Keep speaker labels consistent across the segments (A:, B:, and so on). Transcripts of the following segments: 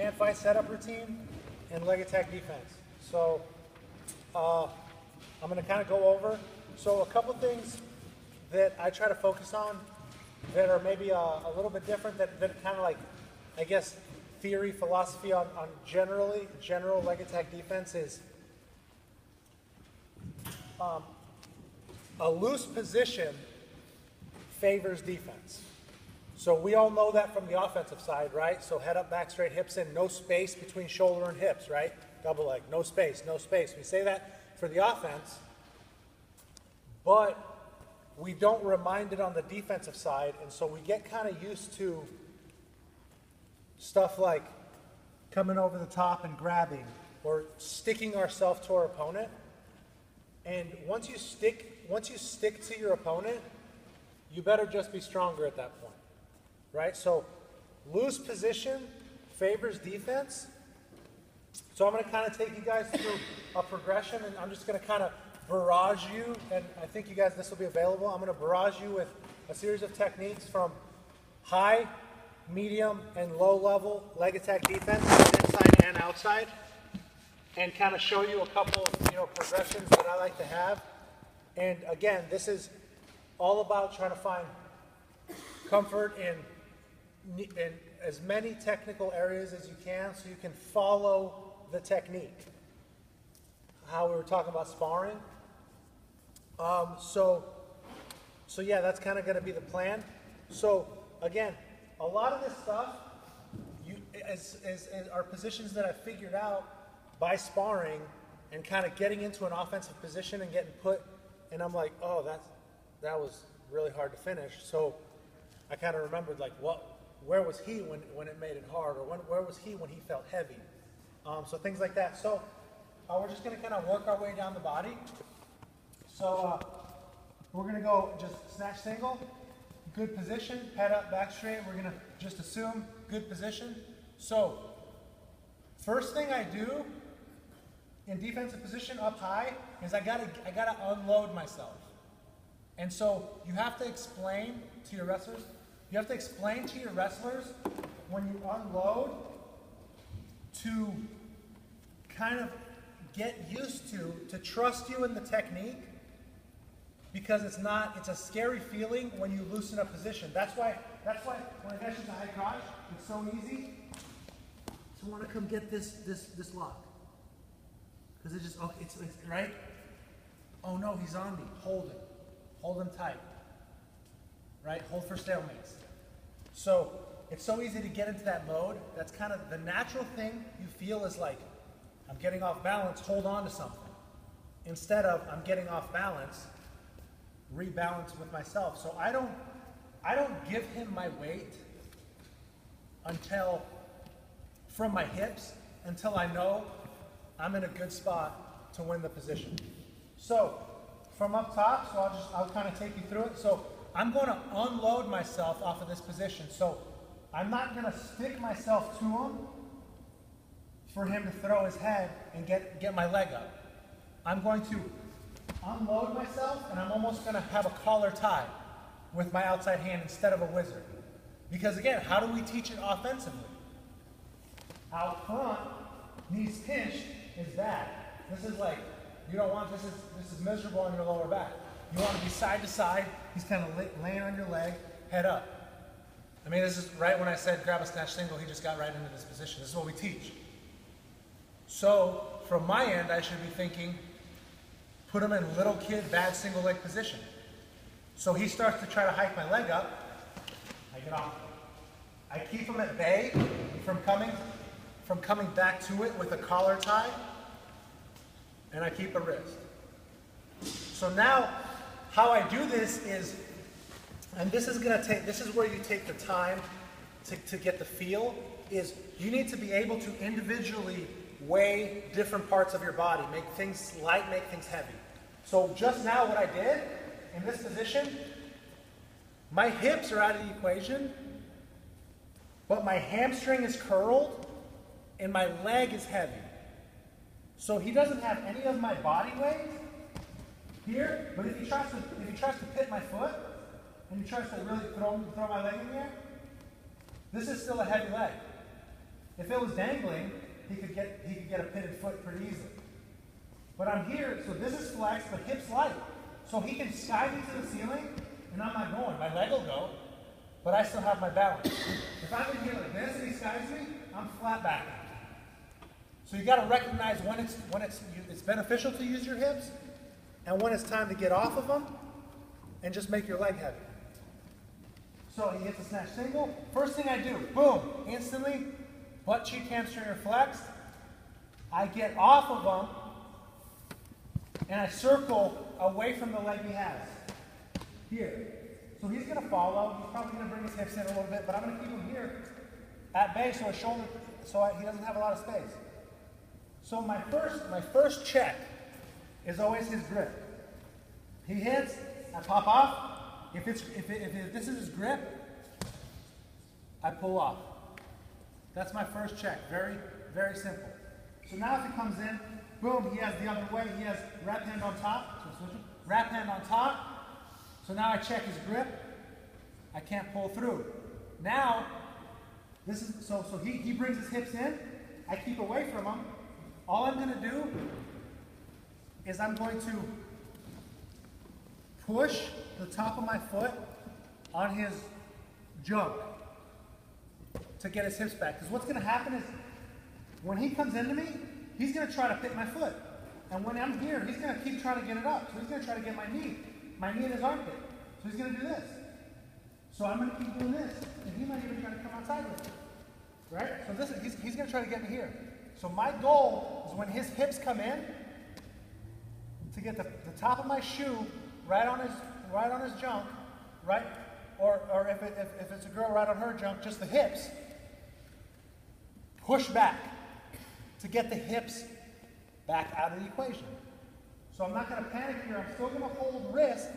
A: hand fight setup routine and leg attack defense. So I'm going to kind of go over. So a couple things that I try to focus on that are maybe a little bit different, that kind of like, I guess, theory, philosophy on general leg attack defense is a loose position favors defense. So we all know that from the offensive side, right? So head up, back straight, hips in, no space between shoulder and hips, right? Double leg, no space, no space. We say that for the offense, but we don't remind it on the defensive side, and so we get kind of used to stuff like coming over the top and grabbing or sticking ourselves to our opponent. And once you stick to your opponent, you better just be stronger at that point, right? So loose position favors defense. So I'm going to kind of take you guys through a progression, and I'm just going to kind of barrage you, and I think you guys, this will be available. I'm going to barrage you with a series of techniques from high, medium, and low level leg attack defense, inside and outside, and kind of show you a couple of progressions that I like to have. And again, this is all about trying to find comfort in as many technical areas as you can so you can follow the technique. How we were talking about sparring. So yeah, that's kind of going to be the plan. So again, a lot of this stuff are positions that I figured out by sparring and kind of getting into an offensive position and getting put, and I'm like, oh, that was really hard to finish. So I kind of remembered, like, where was he when it made it hard, or where was he when he felt heavy? So things like that. So we're just going to kind of work our way down the body. So we're going to go just snatch single, good position, head up, back straight. We're going to just assume good position. So first thing I do in defensive position up high is I gotta unload myself. And so you have to explain to your wrestlers, when you unload to kind of get used to trust you in the technique, because it's a scary feeling when you loosen a position. That's why when I get into high crotch, it's so easy to want to come get this lock. Because it's just, it's right? Oh no, he's on me. Hold him tight. Right? Hold for stalemates. So it's so easy to get into that mode. That's kind of the natural thing you feel is like, I'm getting off balance, hold on to something. Instead of, I'm getting off balance, rebalance with myself. So I don't give him my weight from my hips until I know I'm in a good spot to win the position. So from up top, so I'll kind of take you through it. So I'm going to unload myself off of this position. So I'm not going to stick myself to him for him to throw his head and get my leg up. I'm going to unload myself, and I'm almost going to have a collar tie with my outside hand instead of a wizard. Because again, how do we teach it offensively? Out front, knees pinched is bad. This is like, you don't want, this is miserable on your lower back. You want to be side to side. He's kind of laying on your leg, head up. I mean, this is right when I said grab a snatch single, he just got right into this position. This is what we teach. So from my end, I should be thinking, put him in little kid, bad single leg position. So he starts to try to hike my leg up. I get off. I keep him at bay from coming back to it with a collar tie, and I keep a wrist. So now, how I do this is, and this is where you take the time to get the feel, is you need to be able to individually weigh different parts of your body, make things light, make things heavy. So just now what I did, in this position, my hips are out of the equation, but my hamstring is curled, and my leg is heavy. So he doesn't have any of my body weight here, but if he tries to pit my foot, and he tries to really throw my leg in there, this is still a heavy leg. If it was dangling, he could get a pitted foot pretty easily. But I'm here, so this is flexed, but hips light. So he can sky me to the ceiling, and I'm not going. My leg will go, but I still have my balance. If I'm in here like this and he skies me, I'm flat back. So you got to recognize when it's beneficial to use your hips, and when it's time to get off of them, and just make your leg heavy. So he hits a snatch single. First thing I do, boom, instantly, butt cheek hamstring are flexed. I get off of them, and I circle away from the leg he has. Here. So he's going to follow. He's probably going to bring his hips in a little bit, but I'm going to keep him here at bay so his shoulder, he doesn't have a lot of space. So my first check is always his grip. He hits, I pop off. If this is his grip, I pull off. That's my first check. Very, very simple. So now if he comes in, boom, he has the other way. He has wrap hand on top. So switch it. Wrap hand on top. So now I check his grip. I can't pull through. Now, this is so he brings his hips in. I keep away from him. All I'm going to do is I'm going to push the top of my foot on his junk to get his hips back. Because what's going to happen is when he comes into me, he's going to try to pit my foot. And when I'm here, he's going to keep trying to get it up. So he's going to try to get my knee in his armpit. So he's going to do this. So I'm going to keep doing this. And he might even try to come outside with it. Right? So he's going to try to get me here. So my goal is when his hips come in, to get the top of my shoe right on his junk, right? Or if it's a girl, right on her junk, just the hips. Push back to get the hips back out of the equation. So I'm not going to panic here. I'm still going to hold wrist,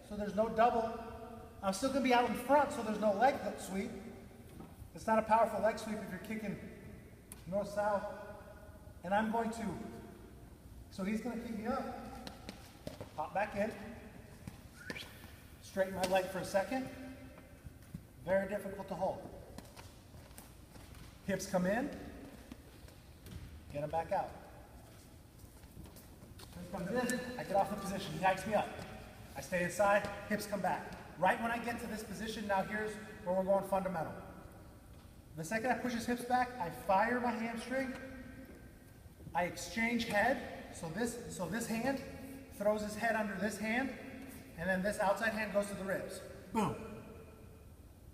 A: so there's no double. I'm still going to be out in front, so there's no leg sweep. It's not a powerful leg sweep if you're kicking north-south. And I'm going to, so he's going to keep me up, pop back in, straighten my leg for a second. Very difficult to hold. Hips come in, get them back out. He comes in, I get off the position, he hikes me up. I stay inside, hips come back. Right when I get to this position, now here's where we're going fundamental. The second I push his hips back, I fire my hamstring, I exchange head, so this hand throws his head under this hand, and then this outside hand goes to the ribs. Boom.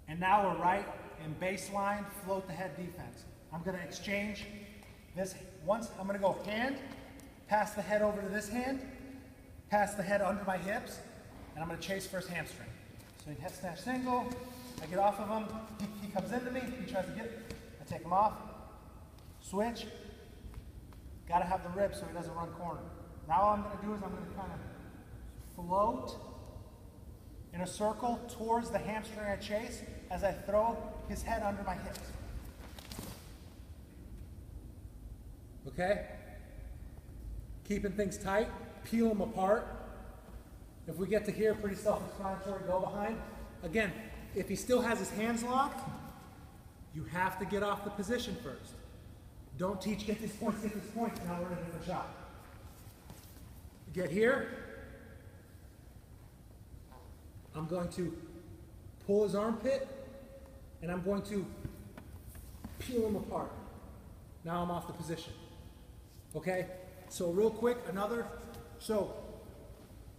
A: And now we're right in baseline, float the head defense. I'm going to exchange this once. I'm going to go hand, pass the head over to this hand, pass the head under my hips, and I'm going to chase first hamstring. So he head snatch single, I get off of him, he comes into me, he tries to get, I take him off, switch. Got to have the ribs so he doesn't run corner. Now all I'm going to do is I'm going to kind of float in a circle towards the hamstring I chase as I throw his head under my hips. Okay? Keeping things tight, peel them apart. If we get to here, pretty self-explanatory, go behind. Again, if he still has his hands locked, you have to get off the position first. Don't teach, get these points, now we're in a different shot. Get here. I'm going to pull his armpit, and I'm going to peel him apart. Now I'm off the position. Okay? So real quick,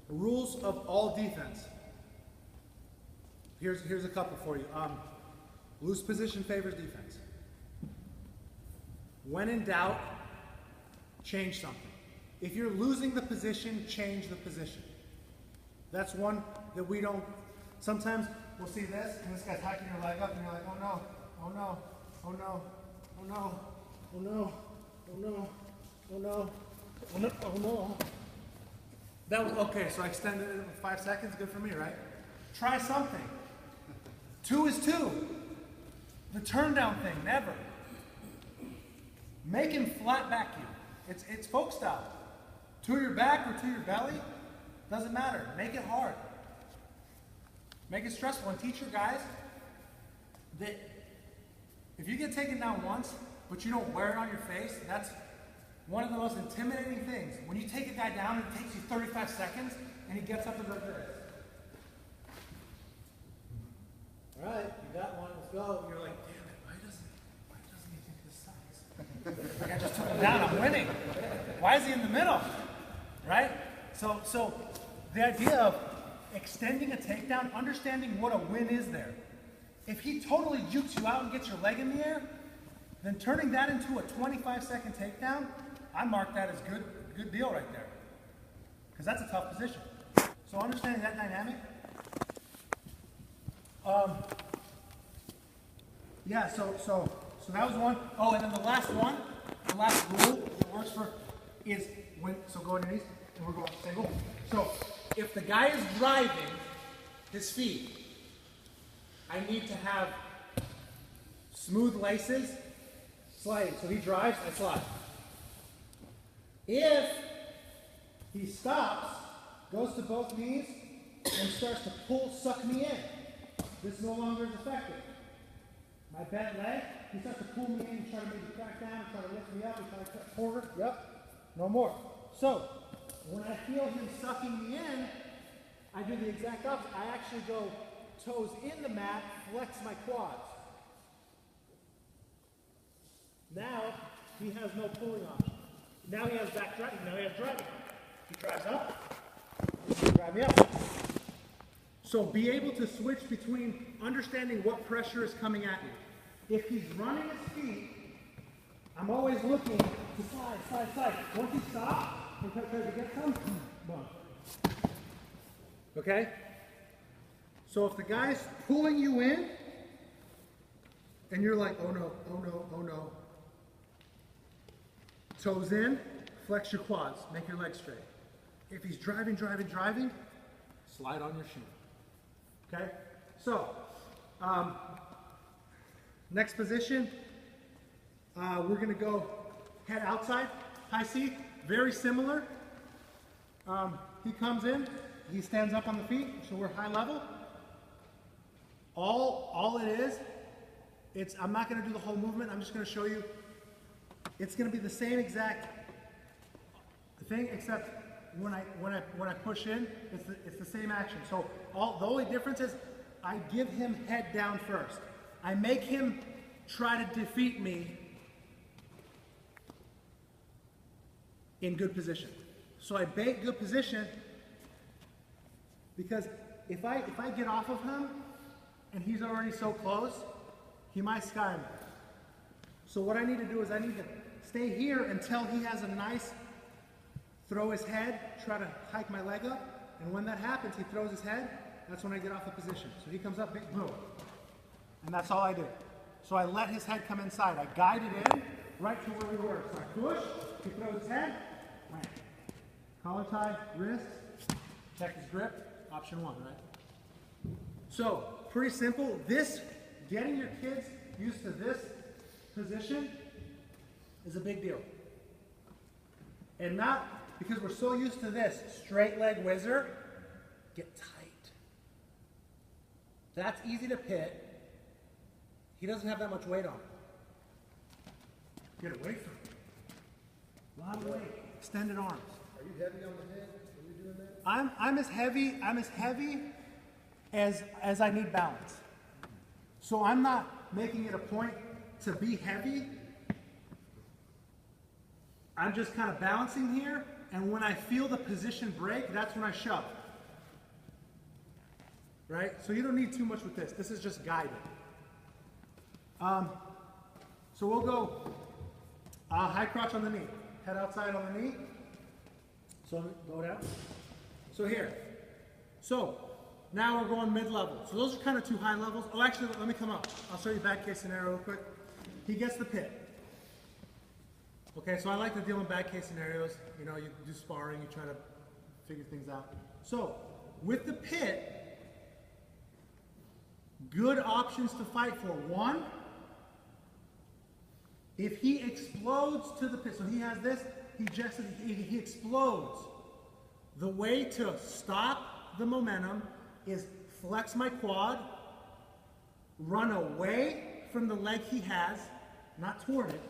A: rules of all defense. Here's a couple for you. Loose position favors defense. When in doubt, change something. If you're losing the position, change the position. That's one that we don't, sometimes we'll see this, and this guy's hiking your leg up, and you're like, oh no, oh no, oh no, oh no, oh no, oh no, oh no, oh no, oh no. That was, okay, so I extended it 5 seconds, good for me, right? Try something. 2 is 2. The turn down thing, never. Make him flat back you. It's folk style. To your back or to your belly, doesn't matter. Make it hard. Make it stressful, and teach your guys that if you get taken down once, but you don't wear it on your face, that's one of the most intimidating things. When you take a guy down and it takes you 35 seconds and he gets up and does this. All right, you got one, let's go. And you're like, damn it, why doesn't he think this sucks? Like, I just took him down, I'm winning. Why is he in the middle? Right? So the idea of extending a takedown, understanding what a win is there. If he totally jukes you out and gets your leg in the air, then turning that into a 25-second takedown, I mark that as good deal right there. Because that's a tough position. So understanding that dynamic. Yeah, so that was one. Oh, and then the last one, the last rule that works for is when, so go on your knees, and we're going single. So if the guy is driving his feet, I need to have smooth laces sliding. So he drives, I slide. If he stops, goes to both knees, and starts to suck me in, this no longer is effective. My bent leg, he starts to pull me in, try to make me crack down, try to lift me up, and try to cut forward. Yep, no more. So, when I feel him sucking me in, I do the exact opposite. I actually go toes in the mat, flex my quads. Now, he has no pulling option. Now he has back driving. Now he has driving. He drives up, drive me up. So be able to switch between understanding what pressure is coming at you. If he's running his feet, I'm always looking to slide. Once he stops, and tries to get some, boom. Okay? So if the guy's pulling you in, and you're like, oh no. Toes in, flex your quads, make your legs straight. If he's driving, slide on your shin. Okay? So, next position, we're going to go head outside, high C, very similar. He comes in, he stands up on the feet, so we're high level. All it is, I'm not going to do the whole movement, I'm just going to show you. It's going to be the same exact thing, except when I push in, it's the same action. So the only difference is I give him head down first. I make him try to defeat me in good position. So I bait good position because if I get off of him and he's already so close, he might sky me. So what I need to do is I need to stay here until he has a nice throw his head, try to hike my leg up, and when that happens, he throws his head, that's when I get off the position. So he comes up, big boom. And that's all I do. So I let his head come inside. I guide it in right to where we were. So I push, he throws his head, wham. Collar tie, wrist, check his grip, option one, right? So, pretty simple. Getting your kids used to this position is a big deal. And not because we're so used to this straight leg whizzer, get tight. That's easy to pit. He doesn't have that much weight on him. Get away from him. Long weight, extended arms.
B: Are you heavy on the head when you're doing that?
A: I'm as heavy as I need balance. So I'm not making it a point to be heavy. I'm just kind of balancing here, and when I feel the position break, that's when I shove. Right? So you don't need too much with this. This is just guided. So we'll go high crotch on the knee. Head outside on the knee. So go down. So here. So now we're going mid-level. So those are kind of two high levels. Oh, actually, let me come up. I'll show you back case scenario real quick. He gets the pit. Okay, so I like to deal in bad case scenarios. You know, you do sparring, you try to figure things out. So, with the pit, good options to fight for. One, if he explodes to the pit, so he has this, he explodes. The way to stop the momentum is flex my quad, run away from the leg he has, not toward it,